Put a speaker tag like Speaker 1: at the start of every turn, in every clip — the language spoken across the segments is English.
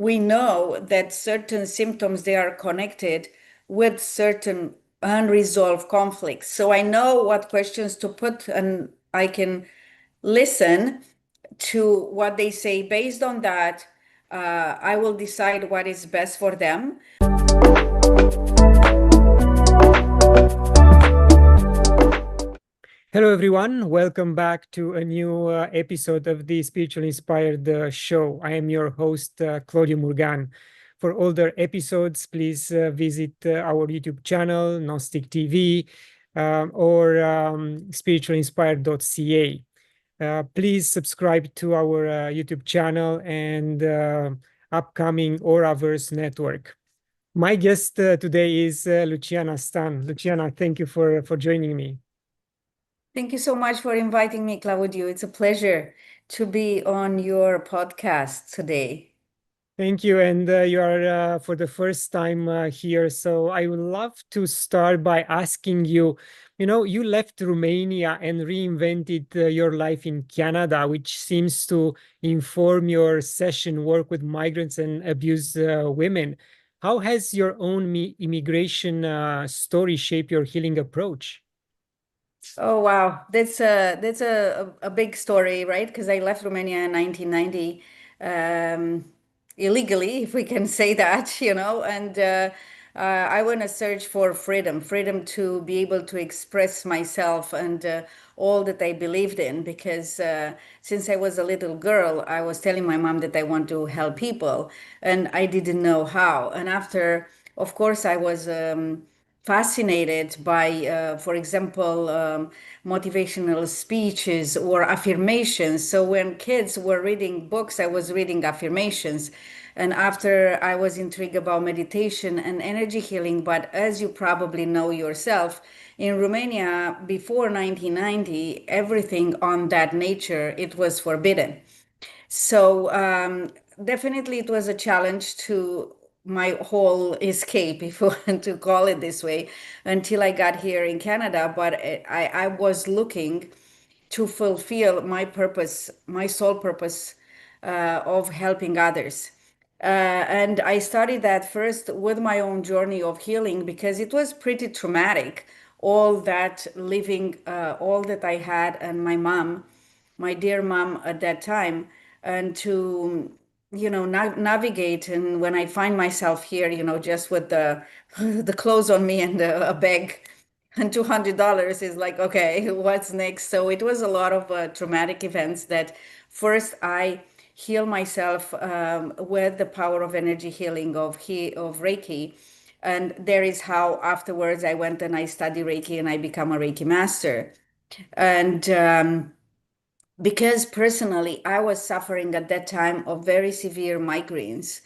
Speaker 1: we know that certain symptoms, they are connected with certain unresolved conflicts. So I know what questions to put, and I can listen to what they say. Based on that, I will decide what is best for them.
Speaker 2: Hello, everyone. Welcome back to a new episode of the Spiritual Inspired Show. I am your host, Claudiu Murgan. For older episodes, please visit our YouTube channel, Gnostic TV, or spiritualinspired.ca. Please subscribe to our YouTube channel and upcoming Auraverse network. My guest today is Luciana Stan. Luciana, thank you for joining me.
Speaker 1: Thank you so much for inviting me, Claudio. It's a pleasure to be on your podcast today.
Speaker 2: Thank you. And you are for the first time here. So I would love to start by asking you, you left Romania and reinvented your life in Canada, which seems to inform your session work with migrants and abused women. How has your own immigration story shaped your healing approach?
Speaker 1: Oh wow, that's a big story, right? Because I left Romania in 1990, um, illegally, if we can say that, and I want to search for freedom, freedom to be able to express myself and all that I believed in. Because since I was a little girl, I was telling my mom that I want to help people, and I didn't know how. And after, of course, I was. Fascinated by, for example, motivational speeches or affirmations. So when kids were reading books, I was reading affirmations. And after, I was intrigued about meditation and energy healing. But as you probably know yourself, in Romania, before 1990, everything on that nature, it was forbidden. So definitely it was a challenge to my whole escape, if you want to call it this way, until I got here in Canada. But I was looking to fulfill my purpose, my sole purpose of helping others. And I started that first with my own journey of healing because it was pretty traumatic. All that living, all that I had, and my mom, my dear mom at that time, and to navigate. And when I find myself here, just with the the clothes on me and a bag and $200 is like, okay, what's next? So it was a lot of traumatic events that first I heal myself with the power of energy healing of Reiki. And there is how afterwards I went and I studied Reiki and I become a Reiki master. And because personally I was suffering at that time of very severe migraines,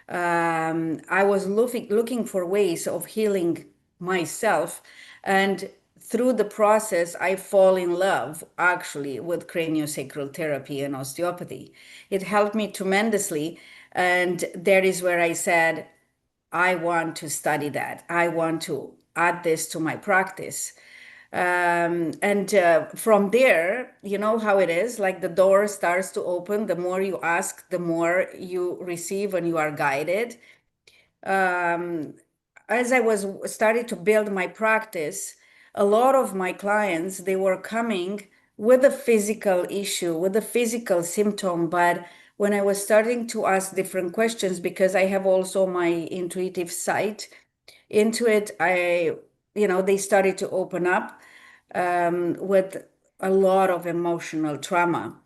Speaker 1: I was looking for ways of healing myself. And through the process, I fall in love actually with craniosacral therapy and osteopathy. It helped me tremendously. And that is where I said, I want to study that. I want to add this to my practice. And from there, you know how it is, like the door starts to open. The more you ask, the more you receive and you are guided. As I was starting to build my practice, a lot of my clients, they were coming with a physical issue, with a physical symptom. But when I was starting to ask different questions, because I have also my intuitive sight into it, they started to open up with a lot of emotional trauma.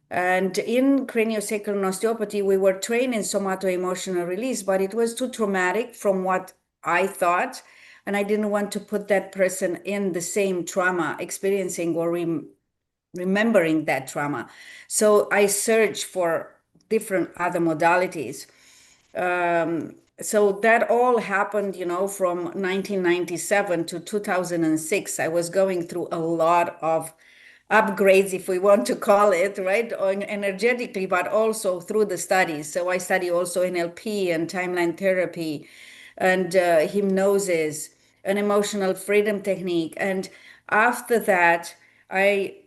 Speaker 1: And in craniosacral osteopathy, we were trained in somato-emotional release, but it was too traumatic from what I thought. And I didn't want to put that person in the same trauma, experiencing or remembering that trauma. So I searched for different other modalities. So that all happened, from 1997 to 2006. I was going through a lot of upgrades, if we want to call it, right, energetically, but also through the studies. So I study also NLP and timeline therapy and hypnosis and emotional freedom technique. And after that, I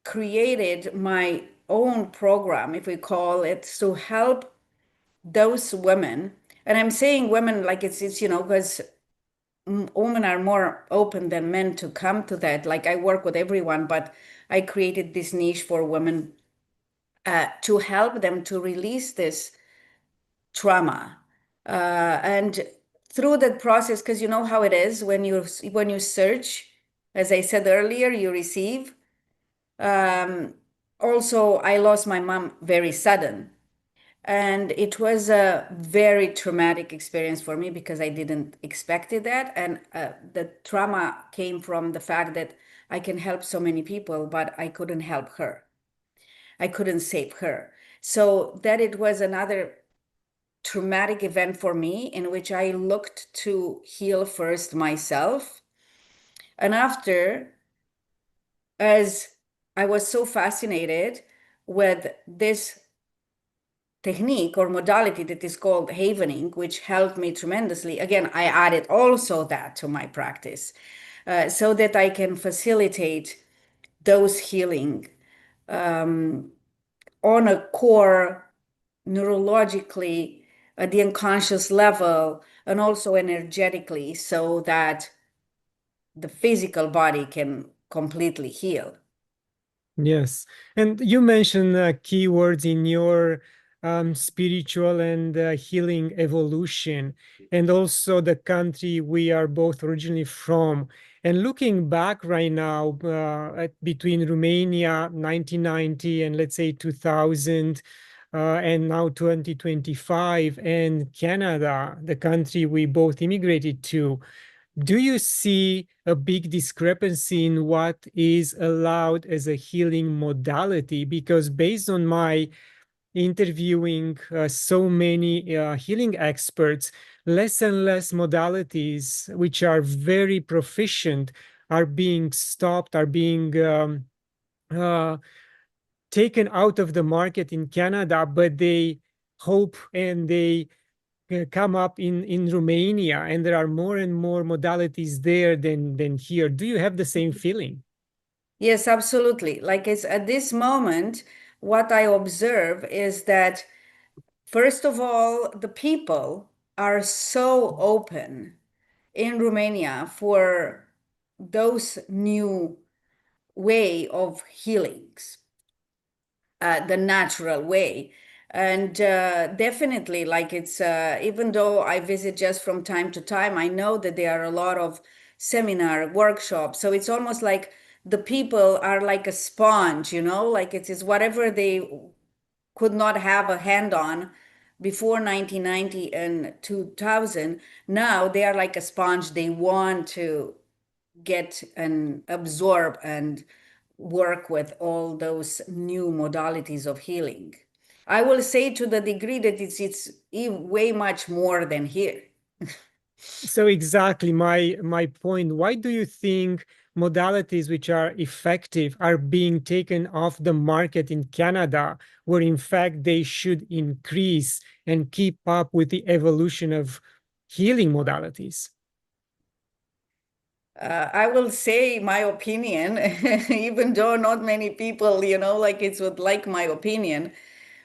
Speaker 1: created my own program, if we call it, to help those women, and I'm saying women like it's because women are more open than men to come to that. Like I work with everyone, but I created this niche for women to help them to release this trauma. And through that process, because you know how it is when you search, as I said earlier, you receive. Um, Also, I lost my mom very sudden. And it was a very traumatic experience for me because I didn't expect it that. And the trauma came from the fact that I can help so many people, but I couldn't help her. I couldn't save her. So that it was another traumatic event for me in which I looked to heal first myself. And after, as I was so fascinated with this technique or modality that is called havening, which helped me tremendously. Again, I added also that to my practice so that I can facilitate those healing on a core neurologically at the unconscious level and also energetically so that the physical body can completely heal.
Speaker 2: Yes. And you mentioned keywords in your spiritual and healing evolution, and also the country we are both originally from. And looking back right now, between Romania 1990 and let's say 2000, and now 2025, and Canada, the country we both immigrated to, do you see a big discrepancy in what is allowed as a healing modality? Because based on my interviewing so many healing experts, less and less modalities, which are very proficient, are being stopped, are being uh, taken out of the market in Canada, but they hope and they come up in Romania, and there are more and more modalities there than here. Do you have the same feeling?
Speaker 1: Yes, absolutely. Like it's at this moment, what I observe is that, first of all, the people are so open in Romania for those new way of healings, the natural way. And definitely, like it's, even though I visit just from time to time, I know that there are a lot of seminar workshops. So it's almost like the people are like a sponge, like it is whatever they could not have a hand on before 1990 and 2000. Now they are like a sponge. They want to get and absorb and work with all those new modalities of healing. I will say to the degree that it's way much more than here.
Speaker 2: So exactly my point. Why do you think modalities which are effective are being taken off the market in Canada, where in fact they should increase and keep up with the evolution of healing modalities?
Speaker 1: I will say my opinion, even though not many people, like it would like my opinion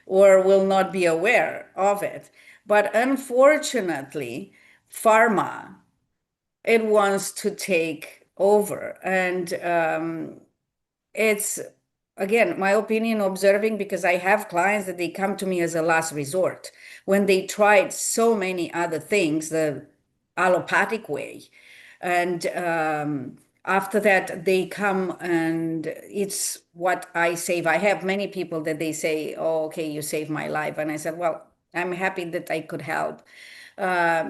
Speaker 1: or will not be aware of it. But unfortunately, pharma, it wants to take over. And it's, again, my opinion observing because I have clients that they come to me as a last resort when they tried so many other things, the allopathic way. And after that, they come and it's what I save. I have many people that they say, "Oh, okay, you saved my life." And I said, "Well, I'm happy that I could help."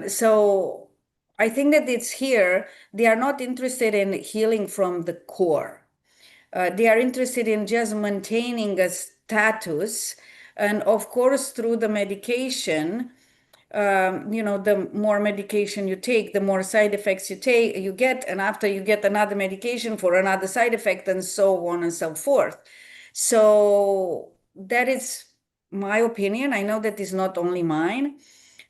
Speaker 1: So I think that it's here. They are not interested in healing from the core. They are interested in just maintaining a status. And of course, through the medication, the more medication you take, the more side effects you get, and after you get another medication for another side effect, and so on and so forth. So that is my opinion. I know that is not only mine.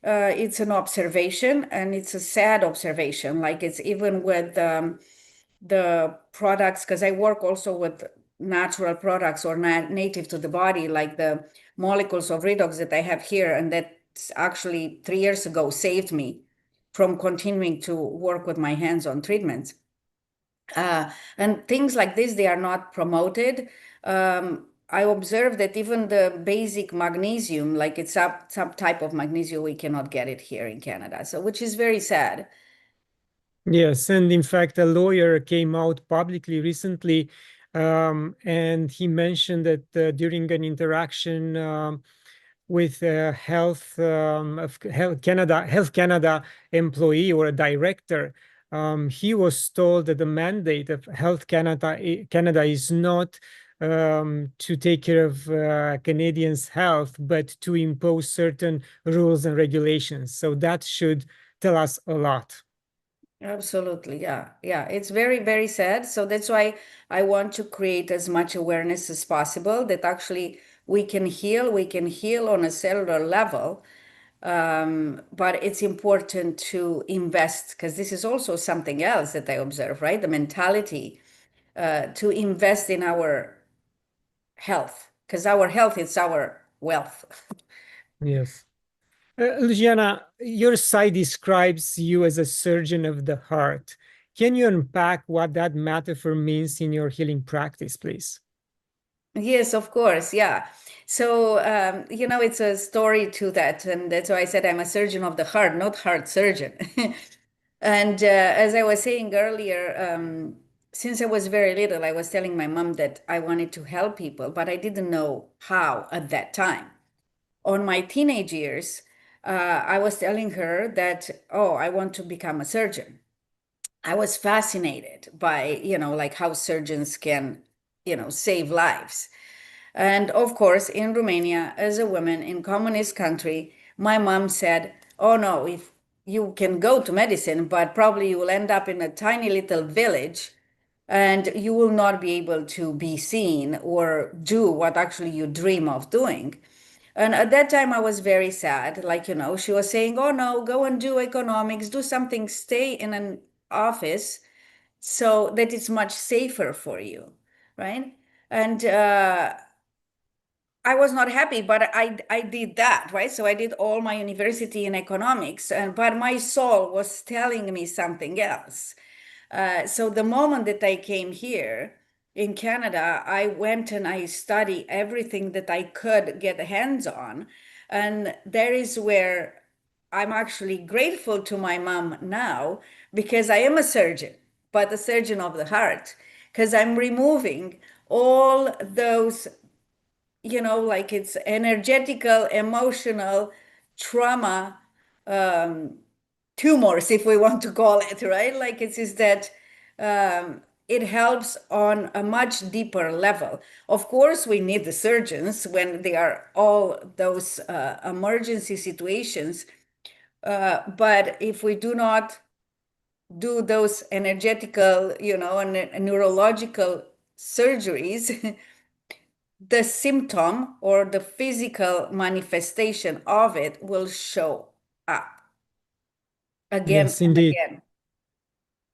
Speaker 1: It's an observation, and it's a sad observation. Like it's even with the products, because I work also with natural products or native to the body, like the molecules of redox that I have here, and that actually 3 years ago saved me from continuing to work with my hands on treatments. And things like this, they are not promoted. I observe that even the basic magnesium, like it's some type of magnesium, we cannot get it here in Canada. So, which is very sad.
Speaker 2: Yes, and in fact, a lawyer came out publicly recently, and he mentioned that during an interaction with a Health Canada employee or a director, he was told that the mandate of Canada is not to take care of Canadians' health, but to impose certain rules and regulations. So that should tell us a lot.
Speaker 1: Absolutely. Yeah. Yeah. It's very, very sad. So that's why I want to create as much awareness as possible that actually we can heal on a cellular level. But it's important to invest because this is also something else that I observe, right? The mentality to invest in our health because our health is our wealth.
Speaker 2: Yes. Luciana, your site describes you as a surgeon of the heart. Can you unpack what that metaphor means in your healing practice, please?
Speaker 1: Yes, of course. Yeah. So, it's a story to that. And that's why I said I'm a surgeon of the heart, not heart surgeon. And as I was saying earlier, since I was very little, I was telling my mom that I wanted to help people, but I didn't know how at that time. On my teenage years, I was telling her that, oh, I want to become a surgeon. I was fascinated by, like how surgeons can, save lives. And of course, in Romania, as a woman in communist country, my mom said, "Oh no, if you can go to medicine, but probably you will end up in a tiny little village and you will not be able to be seen or do what actually you dream of doing." And at that time, I was very sad. Like, she was saying, "Oh no, go and do economics, do something, stay in an office so that it's much safer for you." Right. And I was not happy, but I did that, right? So I did all my university in economics, and but my soul was telling me something else. So the moment that I came here in Canada, I went and I studied everything that I could get hands on, and there is where I'm actually grateful to my mom now because I am a surgeon, but a surgeon of the heart, because I'm removing all those like it's energetical, emotional trauma tumors, if we want to call it, right? Like it's is that it helps on a much deeper level. Of course, we need the surgeons when they are all those emergency situations. But if we do not do those energetical, and neurological surgeries, the symptom or the physical manifestation of it will show up again
Speaker 2: Yes,
Speaker 1: and
Speaker 2: indeed.
Speaker 1: again.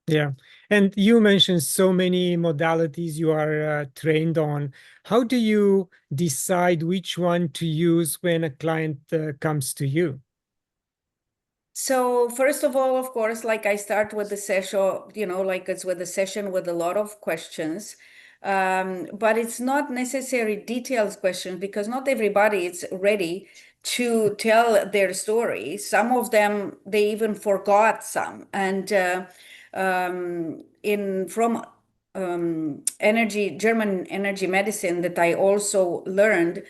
Speaker 2: Yeah. And you mentioned so many modalities you are trained on. How do you decide which one to use when a client comes to you?
Speaker 1: So first of all, of course, like I start with the session, like it's with a session with a lot of questions. But it's not necessary details questions because not everybody is ready to tell their story. Some of them, they even forgot some. And in from German energy medicine that I also learned,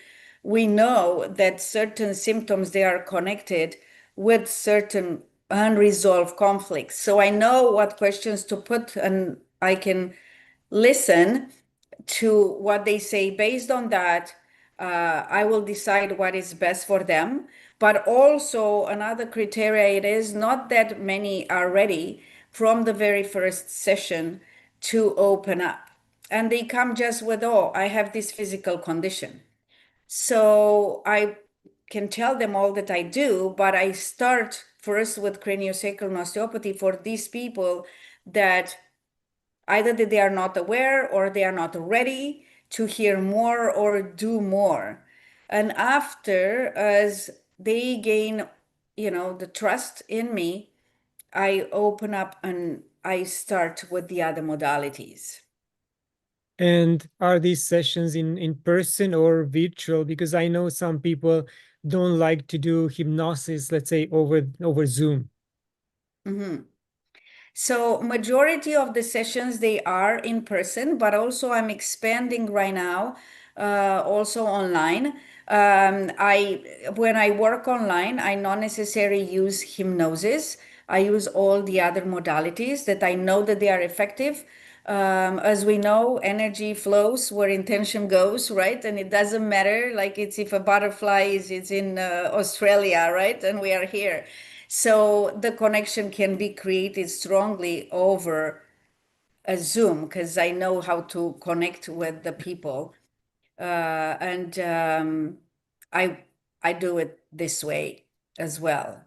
Speaker 1: we know that certain symptoms, they are connected with certain unresolved conflicts. So I know what questions to put and I can listen to what they say. Based on that, I will decide what is best for them. But also another criteria, it is not that many are ready from the very first session to open up. And they come just with, oh, I have this physical condition. So I can tell them all that I do, but I start first with craniosacral osteopathy for these people that either that they are not aware or they are not ready to hear more or do more. And after, as they gain, the trust in me, I open up and I start with the other modalities.
Speaker 2: And are these sessions in person or virtual? Because I know some people don't like to do hypnosis, let's say over Zoom.
Speaker 1: Mhm. So majority of the sessions they are in person, but also I'm expanding right now, also online. I when I work online, I not necessarily use hypnosis. I use all the other modalities that I know that they are effective. As we know, energy flows where intention goes, right? And it doesn't matter, like it's if a butterfly is in Australia, right? And we are here. So the connection can be created strongly over a Zoom because I know how to connect with the people, and I do it this way as well.